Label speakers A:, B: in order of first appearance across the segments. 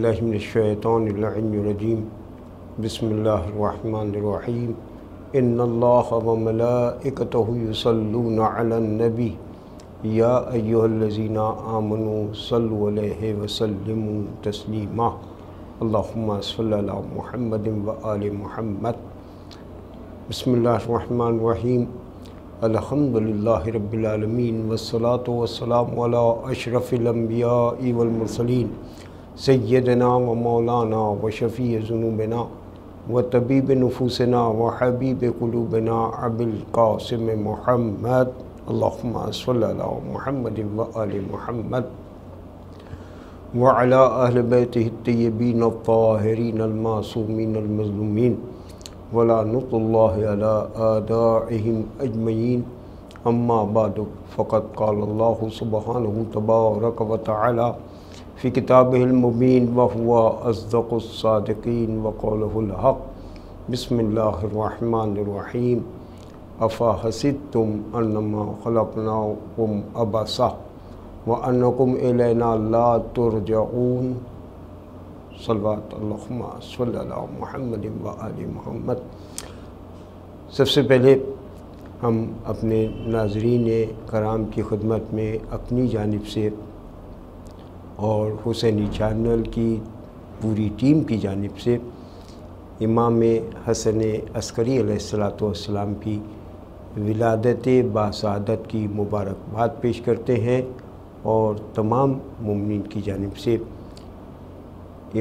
A: बिल्लाहि मिनश्शैतानिर्रजीम बिस्मिल्लाहिर्रहमानिर्रहीम इन्नल्लाहा व मलाइकतहु युसल्लूना अलन नबी या अय्युहल्लज़ीना आमनू सल्लु अलैहि व सल्लिमू तस्लीमा अल्लाहुम्मा सल्लि अला मुहम्मदिन व आलि मुहम्मद। बिस्मिल्लाहिर्रहमानिर्रहीम अल्हम्दुलिल्लाहि रब्बिल आलमीन वस्सलातु वस्सलामु अला अशरफिल अंबिया'i वल मुरसलीन सय्यदना व मौलाना व शफ़ी ज़ुनूबना व तबीब नुफूसना व हबीब क़ुलूबना अबिल क़ासिम मुहम्मद अल्लाहुम्मा सल्लि अला मुहम्मदिन व आलि मुहम्मद व अला अहलि बैतिहि अत्तय्यबीन अत्ताहिरीन अल-मासूमीन अल-मज़लूमीन व लानतुल्लाहि अला आदाइहिम अजमईन। अम्मा बादु फ़क़द क़ाल अल्लाहु सुब्हानहु तबारक व तआला फ़ी किताबिहिल मुबीन व हुवा अस्दक़ुस सादिक़ीन व क़ौलुहुल हक़। बिस्मिल्लाहिर्रहमानिर्रहीम अफ़ा हसिबतुम अन्नमा ख़लक़नाकुम अबसा व अन्नकुम इलैना ला तुरजऊन। सल्लल्लाहु अला मुहम्मदिन व आलि मुहम्मद। सबसे पहले हम अपने नाज़रीन कराम की खिदमत में अपनी जानिब से और हुसैनी चैनल की पूरी टीम की जानिब से इमाम हसन अस्करी अलैहिस्सलातु वस्सलाम की विलादत बासआदत की मुबारकबाद पेश करते हैं और तमाम मुमिनीन की जानिब से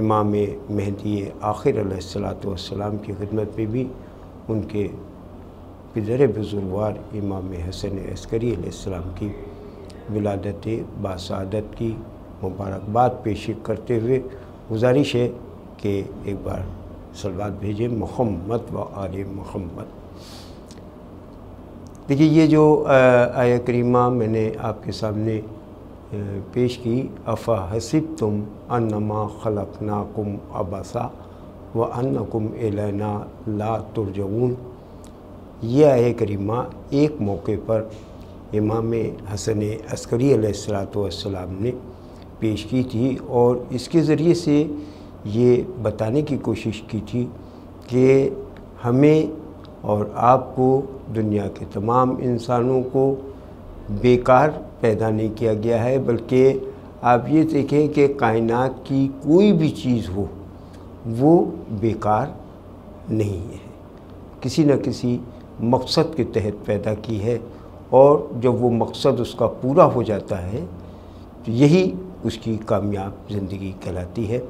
A: इमाम मेहदी आखिर अलैहिस्सलातु वस्सलाम की खिदमत में भी उनके पिदर बुज़ुर्गवार इमाम हसन अस्करी अलैहिस्सलाम की विलादत बासआदत की मुबारकबाद पेश करते हुए गुजारिश है कि एक बार सलवात भेजें मुहम्मद व आले मुहम्मद। देखिए, ये जो आया करीमा मैंने आपके सामने पेश की, अफ़ा हसिबतुम अन्नमा ख़लक़नाकुम अबसा व अन्नकुम इलैना ला तुरजऊन, ये आया करीमा एक मौके पर इमाम हसन अस्करी अलैहिस्सलातु वस्सलाम ने पेश की थी और इसके ज़रिए से ये बताने की कोशिश की थी कि हमें और आपको, दुनिया के तमाम इंसानों को बेकार पैदा नहीं किया गया है, बल्कि आप ये देखें कि कायनात की कोई भी चीज़ हो वो बेकार नहीं है, किसी न किसी मकसद के तहत पैदा की है और जब वो मकसद उसका पूरा हो जाता है तो यही उसकी कामयाब ज़िंदगी कहलाती है।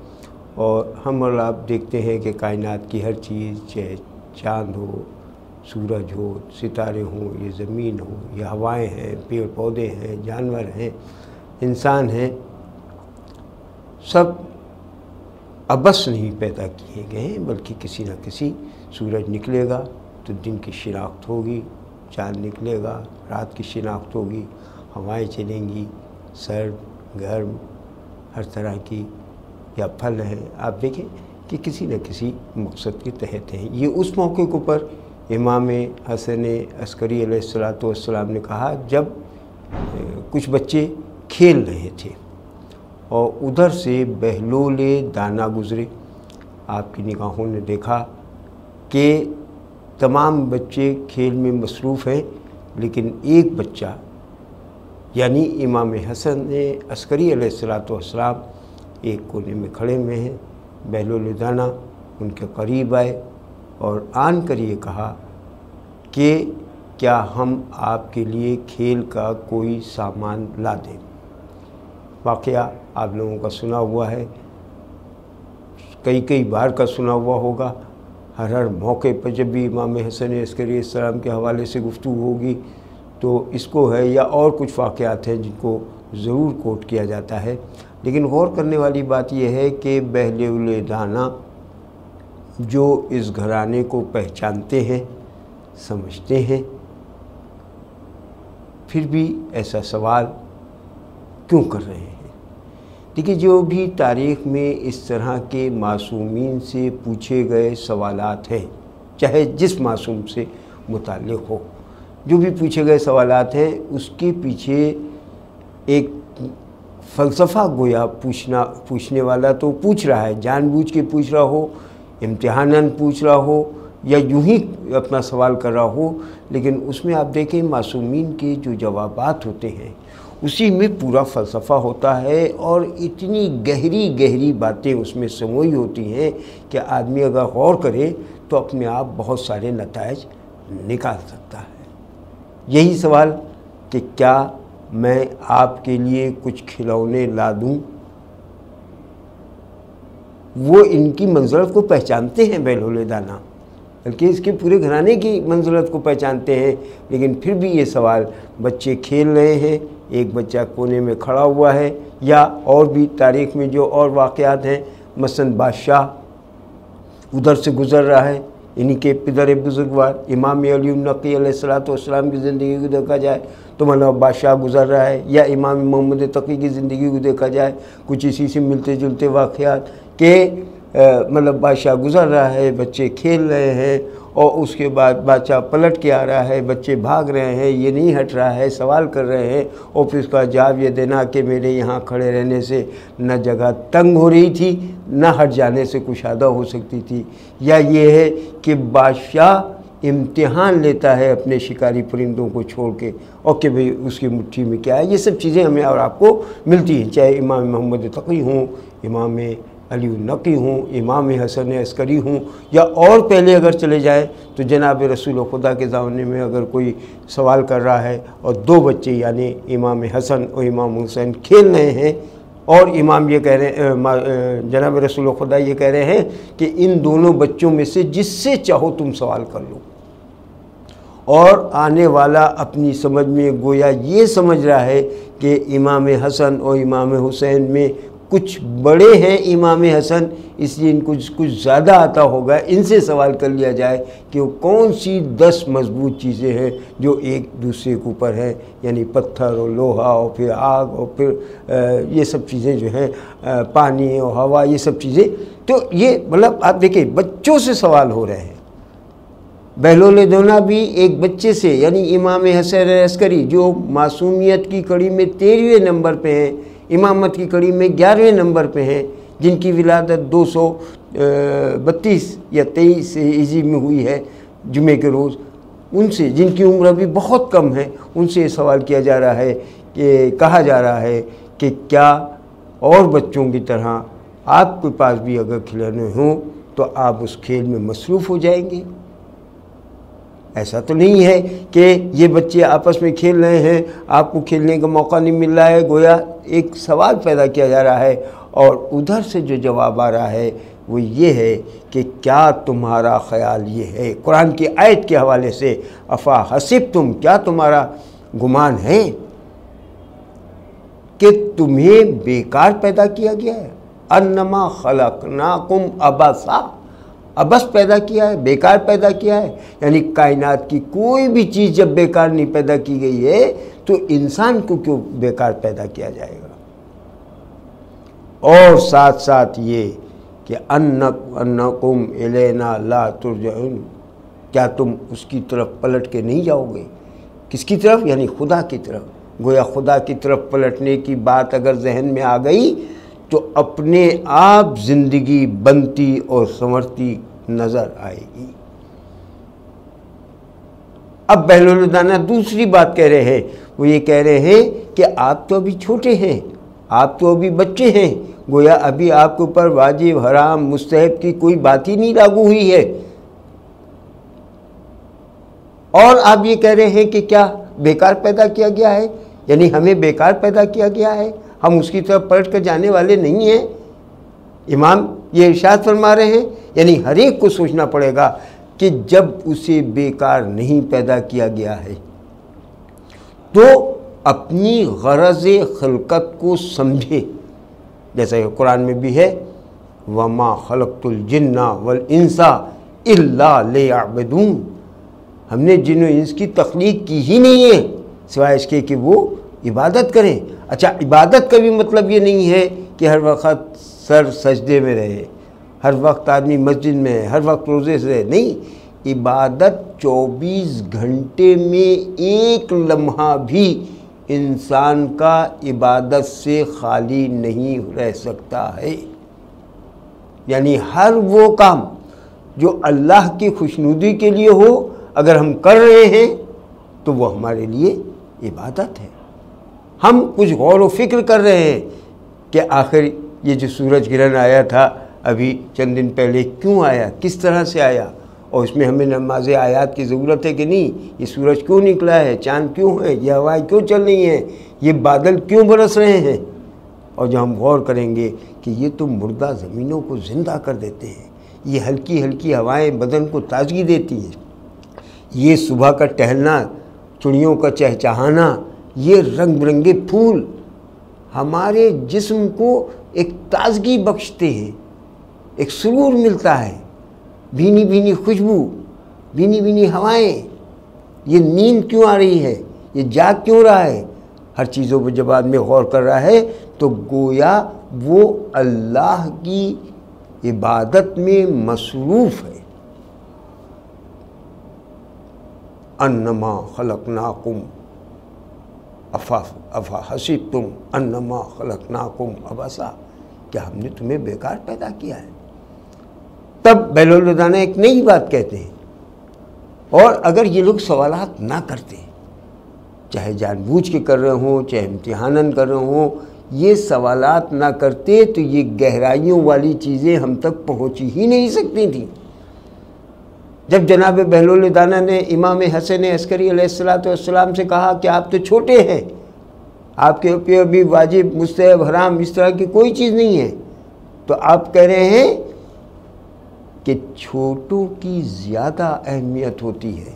A: और हम और आप देखते हैं कि कायनात की हर चीज़, चाहे चाँद हो, सूरज हो, सितारे हों, ये ज़मीन हो, ये हवाएं हैं, पेड़ पौधे हैं, जानवर हैं, इंसान हैं, सब अबस नहीं पैदा किए गए हैं, बल्कि किसी न किसी, सूरज निकलेगा तो दिन की शिनाख्त होगी, चाँद निकलेगा रात की शिनाख्त होगी, हवाएं चलेंगी, सर्द गर्म हर तरह की, या फल हैं, आप देखें कि किसी न किसी मकसद के तहत हैं। ये उस मौके के ऊपर इमाम हसन अस्करी अलैहिस्सलातु वस्सलाम ने कहा जब कुछ बच्चे खेल रहे थे और उधर से बहलोल दाना गुज़रे। आपकी निगाहों ने देखा कि तमाम बच्चे खेल में मसरूफ़ हैं, लेकिन एक बच्चा यानी इमाम हसन अस्करी अलैहिस्सलातु वस्सलाम एक कोने में खड़े हुए हैं। बहलोल दाना उनके करीब आए और आन कर ये कहा कि क्या हम आपके लिए खेल का कोई सामान ला दें। वाक़या आप लोगों का सुना हुआ है, कई बार का सुना हुआ होगा। हर मौके पर जब भी इमाम हसन अस्करी अलैहिस्सलाम के हवाले से गुफ्तगू होगी तो इसको है या और कुछ वाक़यात हैं जिनको ज़रूर कोट किया जाता है। लेकिन गौर करने वाली बात यह है कि बहलोल दाना जो इस घराने को पहचानते हैं, समझते हैं, फिर भी ऐसा सवाल क्यों कर रहे हैं। देखिए, जो भी तारीख़ में इस तरह के मासूमीन से पूछे गए सवालात हैं, चाहे जिस मासूम से मुताल्लिक़ हो, जो भी पूछे गए सवालात हैं उसके पीछे एक फ़लसफ़ा गोया पूछने वाला तो पूछ रहा है, जानबूझ के पूछ रहा हो, इम्तिहानन पूछ रहा हो या यूं ही अपना सवाल कर रहा हो, लेकिन उसमें आप देखें मासूमीन के जो जवाबात होते हैं उसी में पूरा फ़लसफ़ा होता है और इतनी गहरी गहरी बातें उसमें समोई होती हैं कि आदमी अगर गौर करे तो अपने आप बहुत सारे नताइज निकाल सकता है। यही सवाल कि क्या मैं आपके लिए कुछ खिलौने ला दूं, वो इनकी मंज़रत को पहचानते हैं बेलौले दाना, बल्कि इसके पूरे घराने की मंज़रत को पहचानते हैं, लेकिन फिर भी ये सवाल बच्चे खेल रहे हैं, एक बच्चा कोने में खड़ा हुआ है, या और भी तारीख़ में जो और वाक़यात हैं, मसलन बादशाह उधर से गुज़र रहा है, इन्हीं के पिदर बुजुर्गवार इमाम अली नक़ी अलैहिस्सलाम की ज़िंदगी को देखा जाए तो मतलब बादशाह गुज़र रहा है, या इमाम मोहम्मद तक़ी की ज़िंदगी को देखा जाए कुछ इसी से मिलते जुलते वाक़यात के मतलब बादशाह गुज़र रहा है, बच्चे खेल रहे हैं और उसके बाद बादशाह पलट के आ रहा है, बच्चे भाग रहे हैं, ये नहीं हट रहा है, सवाल कर रहे हैं और फिर उसका जवाब ये देना कि मेरे यहाँ खड़े रहने से न जगह तंग हो रही थी न हट जाने से कुशादा हो सकती थी, या ये है कि बादशाह इम्तिहान लेता है अपने शिकारी परिंदों को छोड़ के और कि भाई उसकी मुट्ठी में क्या है। ये सब चीज़ें हमें और आपको मिलती हैं, चाहे इमाम मोहम्मद तक़ी हों, इमाम अली नक़ी हूँ, इमाम हसन अस्करी हूँ, या और पहले अगर चले जाए तो जनाब रसूल खुदा के ज़माने में अगर कोई सवाल कर रहा है और दो बच्चे यानी इमाम हसन और इमाम हुसैन खेल रहे हैं और इमाम ये कह रहे हैं, जनाब रसूल खुदा ये कह रहे हैं कि इन दोनों बच्चों में से जिससे चाहो तुम सवाल कर लो, और आने वाला अपनी समझ में गोया ये समझ रहा है कि इमाम हसन और इमाम हुसैन में कुछ बड़े हैं इमाम हसन, इसलिए इनको कुछ ज़्यादा आता होगा, इनसे सवाल कर लिया जाए कि वो कौन सी 10 मजबूत चीज़ें हैं जो एक दूसरे के ऊपर हैं, यानी पत्थर और लोहा और फिर आग और फिर ये सब चीज़ें जो हैं, पानी और हवा, ये सब चीज़ें। तो ये मतलब आप देखिए बच्चों से सवाल हो रहे हैं। बेलौले दाना भी एक बच्चे से, यानी इमाम हसन अस्करी जो मासूमियत की कड़ी में 13वें नंबर पे हैं, इमामत की कड़ी में 11वें नंबर पे हैं, जिनकी विलादत 232 या 23 ईस्वी में हुई है जुमे के रोज़, उनसे जिनकी उम्र अभी बहुत कम है, उनसे सवाल किया जा रहा है कि कहा जा रहा है कि क्या और बच्चों की तरह आपके पास भी अगर खिलौने हों तो आप उस खेल में मसरूफ़ हो जाएंगे। ऐसा तो नहीं है कि ये बच्चे आपस में खेल रहे हैं, आपको खेलने का मौका नहीं मिल रहा है, गोया एक सवाल पैदा किया जा रहा है और उधर से जो जवाब आ रहा है वो ये है कि क्या तुम्हारा ख्याल ये है, कुरान की आयत के हवाले से, अफ़ा हसिब तुम, क्या तुम्हारा गुमान है कि तुम्हें बेकार पैदा किया गया है, अन्नमा खलकनाकुम अबसा, अबस पैदा किया है, बेकार पैदा किया है, यानी कायनात की कोई भी चीज़ जब बेकार नहीं पैदा की गई है तो इंसान को क्यों बेकार पैदा किया जाएगा। और साथ साथ ये कि अन्नकुम इलैना ला तुरजऊन, क्या तुम उसकी तरफ पलट के नहीं जाओगे। किसकी तरफ, यानी खुदा की तरफ। गोया खुदा की तरफ पलटने की बात अगर जहन में आ गई तो अपने आप ज़िंदगी बनती और संवरती नज़र आएगी। अब बेलौले दाना दूसरी बात कह रहे हैं, वो ये कह रहे हैं कि आप तो अभी छोटे हैं, आप तो अभी बच्चे हैं, गोया अभी आपके ऊपर वाजिब हराम मुस्तहब की कोई बात ही नहीं लागू हुई है, और आप ये कह रहे हैं कि क्या बेकार पैदा किया गया है, यानी हमें बेकार पैदा किया गया है, हम उसकी तरफ पलट कर जाने वाले नहीं हैं। इमाम ये इरशाद फरमा रहे हैं, यानी हर एक को सोचना पड़ेगा कि जब उसे बेकार नहीं पैदा किया गया है तो अपनी गरज़ खलकत को समझे, जैसा कि कुरान में भी है, वमा खलक़तुल जिन्ना वल इंसा इल्ला लियअबुदून, हमने जिन और इंस की तख्लीक की ही नहीं है सिवाय इसके कि वो इबादत करें। अच्छा, इबादत का भी मतलब ये नहीं है कि हर वक्त सर सजदे में रहे, हर वक्त आदमी मस्जिद में है, हर वक्त रोज़े से रहे, नहीं। इबादत 24 घंटे में एक लम्हा भी انسان کا عبادت سے خالی نہیں رہ سکتا ہے۔ یعنی ہر وہ کام جو اللہ کی خوشنودی کے لیے ہو، اگر ہم کر رہے ہیں تو وہ ہمارے لیے عبادت ہے۔ ہم کچھ غور و فکر کر رہے ہیں کہ آخر یہ جو سورج گرہن آیا تھا ابھی چند دن پہلے کیوں آیا، کس طرح سے آیا، اور اس میں ہمیں نماز آیات کی ضرورت ہے کہ نہیں، یہ سورج کیوں نکلا ہے، چاند کیوں ہے، یہ ہوائیں کیوں چل رہی ہیں، یہ بادل کیوں برس رہے ہیں۔ اور جو ہم غور کریں گے کہ یہ تو مردہ زمینوں کو زندہ کر دیتے ہیں، یہ ہلکی ہلکی ہوائیں بدن کو تازگی دیتی ہیں، یہ صبح کا ٹہلنا، چڑیوں کا چہچہانا، یہ رنگ برنگے پھول ہمارے جسم کو ایک تازگی بخشتے ہیں، ایک سرور ملتا ہے، بھینی بھینی خوشبو، بھینی بھینی ہوائیں۔ یہ نیند کیوں آ رہی ہے، یہ جاگ کیوں رہا ہے، ہر چیزوں پر جب آدمی غور کر رہا ہے تو گویا وہ اللہ کی عبادت میں مصروف ہے۔ انما خلقناکم افحسبتم انما خلقناکم عبثا، کیا ہم نے تمہیں بیکار پیدا کیا ہے؟ تب بہلول ایک نئی بات کہتے ہیں، اور اگر یہ لوگ سوالات نہ کرتے، چاہے جان بوجھ کے کر رہے ہوں، چاہے امتحاناً کر رہے ہوں، یہ سوالات نہ کرتے تو یہ گہرائیوں والی چیزیں ہم تک پہنچی ہی نہیں سکتی تھیں۔ جب جناب بہلول دانا نے امام حسن عسکری علیہ السلام سے کہا کہ آپ تو چھوٹے ہیں، آپ کے اوپر ابھی واجب مستحب حرام اس طرح کی کوئی چیز نہیں ہے، تو آپ کہہ رہے ہیں کہ چھوٹوں کی زیادہ اہمیت ہوتی ہے،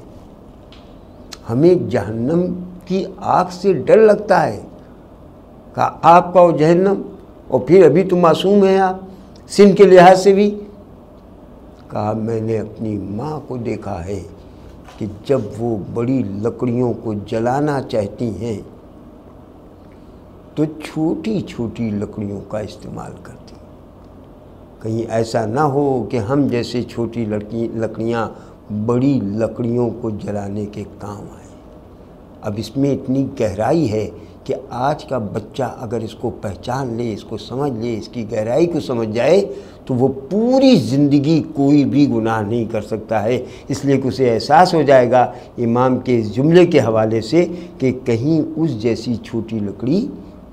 A: ہمیں جہنم کی آگ سے ڈر لگتا ہے۔ کہا آپ کا جہنم، اور پھر ابھی تو معصوم ہیں آپ سن کے لحاظ سے بھی۔ کہا میں نے اپنی ماں کو دیکھا ہے کہ جب وہ بڑی لکڑیوں کو جلانا چاہتی ہیں تو چھوٹی چھوٹی لکڑیوں کا استعمال کرتی، کہیں ایسا نہ ہو کہ ہم جیسے چھوٹی لکڑیاں بڑی لکڑیوں کو جلانے کے کام آئیں۔ اب اس میں اتنی گہرائی ہے کہ آج کا بچہ اگر اس کو پہچان لے، اس کو سمجھ لے، اس کی گہرائی کو سمجھ جائے تو وہ پوری زندگی کوئی بھی گناہ نہیں کر سکتا ہے، اس لیے کہ اسے احساس ہو جائے گا امام کے اس جملے کے حوالے سے کہ کہیں اس جیسی چھوٹی لکڑی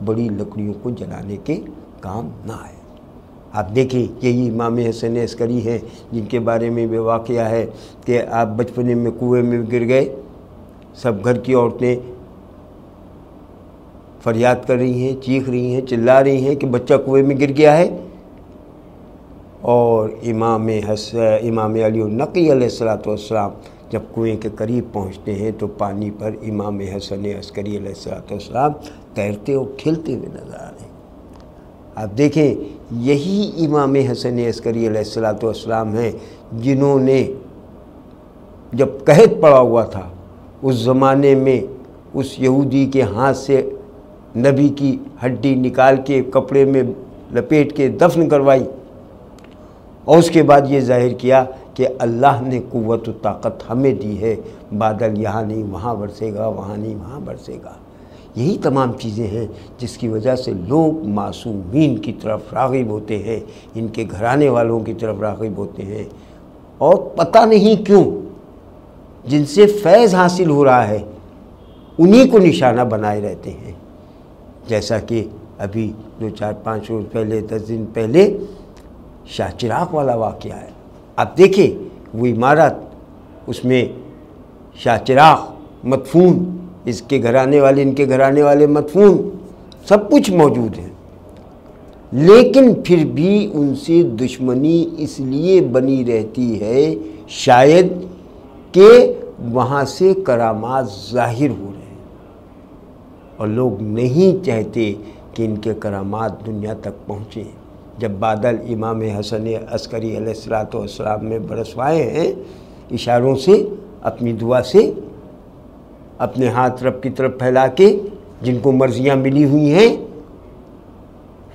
A: بڑی لکڑیوں کو جلانے کے کام نہ آئے۔ آپ دیکھیں یہی امام حسن عسکری ہیں جن کے بارے میں بھی واقعہ ہے کہ آپ بچپنے میں کنویں میں گر گئے، سب گھر کی عورتیں فریاد کر رہی ہیں، چیخ رہی ہیں، چلا رہی ہیں کہ بچہ کنویں میں گر گیا ہے، اور امام علی النقی علیہ السلام جب کنویں کے قریب پہنچتے ہیں تو پانی پر امام حسن عسکری علیہ السلام تیرتے اور کھیلتے ہوئے نظر آ رہے ہیں۔ آپ دیکھیں یہی امام حسن عسکری علیہ السلام ہیں جنہوں نے جب قحط پڑا ہوا تھا اس زمانے میں اس یہودی کے ہاتھ سے نبی کی ہڈی نکال کے کپڑے میں لپیٹ کے دفن کروائی، اور اس کے بعد یہ ظاہر کیا کہ اللہ نے قوت و طاقت ہمیں دی ہے، بادل یہاں نہیں وہاں برسے گا، وہاں نہیں وہاں برسے گا۔ یہی تمام چیزیں ہیں جس کی وجہ سے لوگ معصومین کی طرف راغب ہوتے ہیں، ان کے گھرانے والوں کی طرف راغب ہوتے ہیں، اور پتہ نہیں کیوں جن سے فیض حاصل ہو رہا ہے انہی کو نشانہ بنائے رہتے ہیں۔ جیسا کہ ابھی 2-4-5 روز پہلے 10 دن پہلے شاہ چراغ والا واقعہ ہے، آپ دیکھیں وہ عمارت، اس میں شاہ چراغ مدفون، اس کے گھرانے والے، ان کے گھرانے والے مدفون، سب کچھ موجود ہے، لیکن پھر بھی ان سے دشمنی اس لیے بنی رہتی ہے شاید کہ وہاں سے کرامات ظاہر ہو رہے ہیں، اور لوگ نہیں چاہتے کہ ان کے کرامات دنیا تک پہنچیں۔ جب بادل امام حسن عسکری علیہ السلام میں برسوائے ہیں اشاروں سے، اپنی دعا سے، اپنے ہاتھ رب کی طرف پھیلا کے جن کو مرضیاں ملی ہوئی ہیں،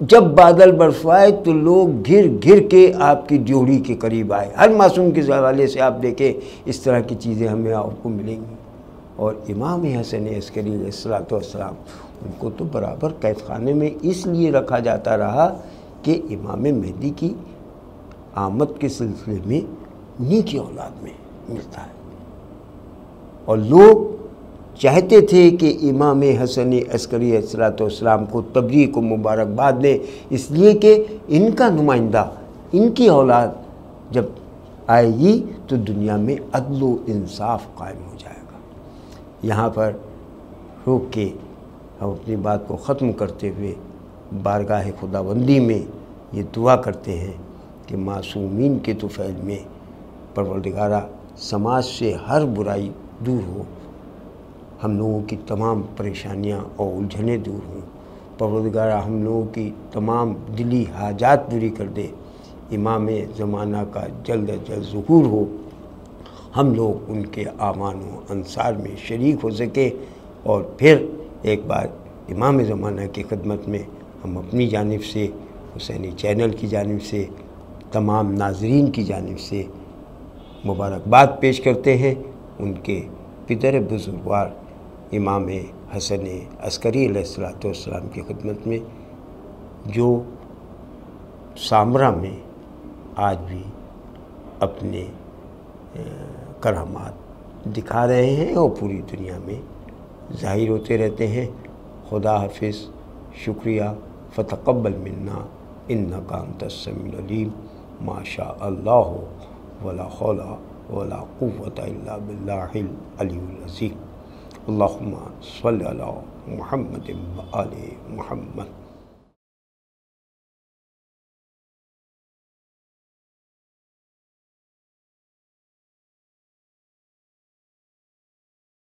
A: جب بادل برسوائے تو لوگ گھر گھر کے آپ کی ڈیوڑی کے قریب آئے۔ ہر معصوم کے حوالے سے آپ دیکھیں اس طرح کی چیزیں ہمیں آپ کو ملیں گی، اور امام حسن عسکری علیہ الصلوۃ والسلام ان کو تو برابر قید خانے میں اس لیے رکھا جاتا رہا کہ امام مہدی کی آمد کے سلسلے میں انہی کی اولاد میں ملتا ہے، اور لوگ چاہتے تھے کہ امام حسن عسکری علیہ الصلوۃ والسلام کو تبریک و مبارکباد دیں، اس لیے کہ ان کا نمائندہ، ان کی اولاد جب آئے گی تو دنیا میں عدل و انصاف قائم ہو جائے گا۔ یہاں پر روک کے ہم اپنی بات کو ختم کرتے ہوئے بارگاہ خداوندی میں یہ دعا کرتے ہیں کہ معصومین کے طفیل میں پروردگارہ سماج سے ہر برائی دور ہو، ہم لوگوں کی تمام پریشانیاں اور الجھنیں دور ہوں، پروردگارہ ہم لوگوں کی تمام دلی حاجات پوری کر دے، امام زمانہ کا جلد از جلد ظہور ہو، ہم لوگ ان کے اعوان و انصار میں شریک ہو سکے، اور پھر ایک بار امام زمانہ کی خدمت میں ہم اپنی جانب سے، حسینی چینل کی جانب سے، تمام ناظرین کی جانب سے مبارکباد پیش کرتے ہیں ان کے پدر بزرگوار امام حسن عسکری علیہ الصلوۃ والسلام کی خدمت میں، جو سامرا میں آج بھی اپنے کرامات دکھا رہے ہیں اور پوری دنیا میں ظاہر ہوتے رہتے ہیں۔ خدا حافظ، شکریہ، فتقبل منا انک انت السمیع العلیم، ما شاء اللہ ولا حول ولا قوة الا باللہ العلی العظیم۔ اللہم صلی علی محمد و آل محمد۔